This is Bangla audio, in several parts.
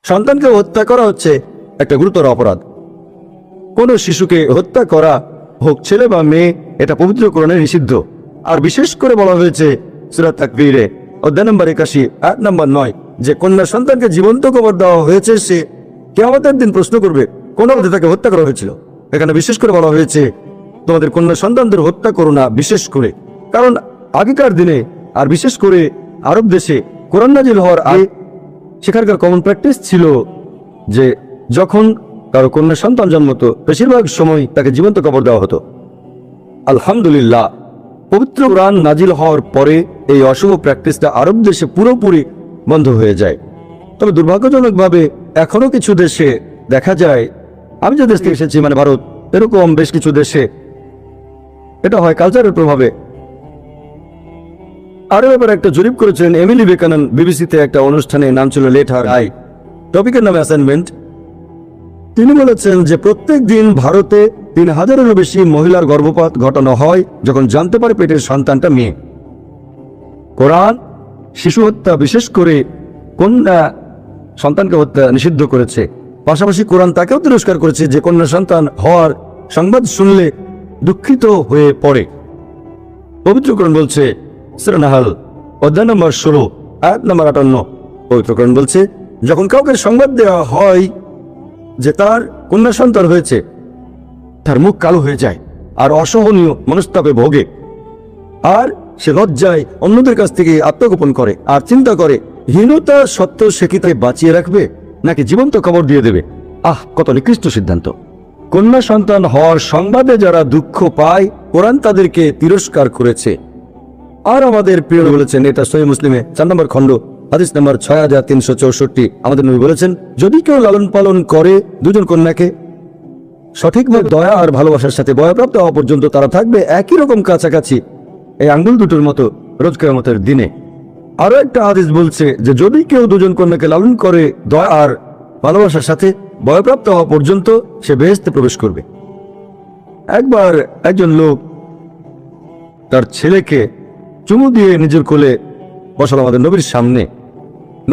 সন্তানকে হত্যা করা হচ্ছে একটা গুরুতর অপরাধ। কোনো শিশুকে হত্যা করা, হোক ছেলে বা মেয়ে, এটা পবিত্র কোরআনে নিষিদ্ধ। আর বিশেষ করে বলা হয়েছে সূরা তাকবীরে অধ্যায় নম্বর 81 আয়াত নম্বর 9 যে কন্যা সন্তানকে জীবন্ত কবর দেওয়া হয়েছে, সে কিয়ামতের দিন প্রশ্ন করবে কোন অবধি তাকে হত্যা করা হয়েছিল। এখানে বিশেষ করে বলা হয়েছে তোমাদের কন্যা সন্তানদের হত্যা করো না, বিশেষ করে কারণ আগেকার দিনে আর বিশেষ করে আরব দেশে কোরআন নাজিল হওয়ার আগে সেখানকার কমন প্র্যাকটিস ছিল যে যখন কারো কন্যা সন্তান জন্মতো বেশিরভাগ সময় তাকে জীবন্ত কবর দেওয়া হতো। আলহামদুলিল্লাহ, পবিত্র কোরআন নাজিল হওয়ার পরে এই অশুভ প্র্যাকটিসটা আরব দেশে পুরোপুরি বন্ধ হয়ে যায়। তবে দুর্ভাগ্যজনকভাবে এখনো কিছু দেশে দেখা যায়, আমি যে দেশ থেকে এসেছি মানে ভারত, এরকম বেশ কিছু দেশে এটা হয় কালচারের প্রভাবে। আরও এবার একটা জরিপ করেছিলেন এমিলি বেকানন বিবিসিতে একটা অনুষ্ঠানে, নাম ছিল লেট হার আই, টপিকের নামে অ্যাসাইনমেন্ট। তিনি বলেছেন যে প্রত্যেক দিন ভারতে 3000-এরও বেশি মহিলার গর্ভপাত ঘটানো হয় যখন জানতে পারে পেটের সন্তানটা মেয়ে। কোরআন শিশু হত্যা, বিশেষ করে কন্যা সন্তানকে হত্যা নিষিদ্ধ করেছে। পাশাপাশি কোরআন তাকেও তিরস্কার করেছে যে কন্যা সন্তান হওয়ার সংবাদ শুনলে দুঃখিত হয়ে পড়ে। পবিত্র কোরআন বলছে সূরা নাহল অধ্যায় নম্বর 16 আয়াত নম্বর 58, পবিত্র কোরআন বলছে যখন কাউকে সংবাদ দেওয়া হয় যে তার কন্যা সন্তান হয়েছে, তার মুখ কালো হয়ে যায় আর অসহনীয় মনস্তাপে ভোগে, আর সে লজ্জায় অন্যদের কাছ থেকে আত্মগোপন করে আর চিন্তা করে হীনতা সত্ত্বেও সে কি তাকে বাঁচিয়ে রাখবে নাকি জীবন্ত কবর দিয়ে দেবে। কত নিকৃষ্ট সিদ্ধান্ত! কন্যা সন্তান হওয়ার সংবাদে যারা দুঃখ পায়, কোরআন তাদেরকে তিরস্কার করেছে। আর আমাদের প্রিয় বলেছেন, এটা সহিহ মুসলিমে 4 নম্বর খণ্ড হাদিস নম্বর 6364, আমাদের নবী বলেছেন যদি কেউ লালন পালন করে দুজন কন্যাকে সঠিকভাবে দয়া আর ভালোবাসার সাথে বয়প্রাপ্ত হওয়া পর্যন্ত তারা থাকবে একই রকম কাছাকাছি এই আঙ্গুল দুটোর মতো রোজ কিয়ামতের দিনে। আরো একটা হাদিস বলছে যে যদি কেউ দুজন কন্যাকে লালন করে দয়া আর ভালোবাসার সাথে বয়প্রাপ্ত হওয়া পর্যন্ত সে বেহেশতে প্রবেশ করবে। একবার একজন লোক তার ছেলেকে চুমু দিয়ে নিজের কোলে বসালো আমাদের নবীর সামনে।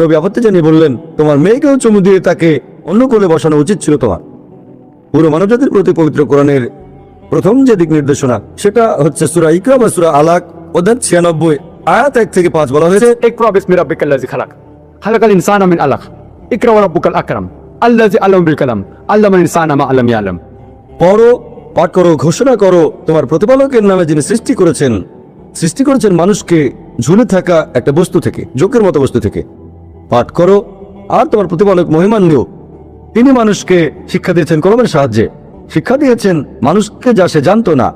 নবী আপত্তি জানিয়ে বললেন তোমার মেয়েকেও চুমু দিয়ে তাকে অন্য কোলে বসানো উচিত ছিল তোমার। পুরো মানবজাতির প্রতি পবিত্র কোরআনের প্রথম যে দিক নির্দেশনা সেটা হচ্ছে সূরা ইকরা বা সূরা আলাক অধ্যায় 96 আয়াত 1 থেকে 5 বলা হয়েছে ইকরা বিসমি রাব্বিকাল্লাযী খালাক খালাকাল ইনসানা মিন আলাক ইকরা ওয়া রাব্বুকাল আকরাম আল্লাযী আল্লামা বিল কালাম আল্লামাল ইনসানা মা লাম ইয়ালাম। পড়ো, পাঠ করো, ঘোষণা করো তোমার প্রতিপালকের নামে যিনি সৃষ্টি করেছেন মানুষকে ঝুলে থাকা একটা বস্তু থেকে, জোকের মতো বস্তু থেকে। পাঠ করো আর তোমার প্রতিপালক মহিমান্বিত, তিনি মানুষকে শিক্ষা দিয়েছেন কলমের সাহায্যে, শিক্ষা দিয়েছেন মানুষকে যা সে জানতো না।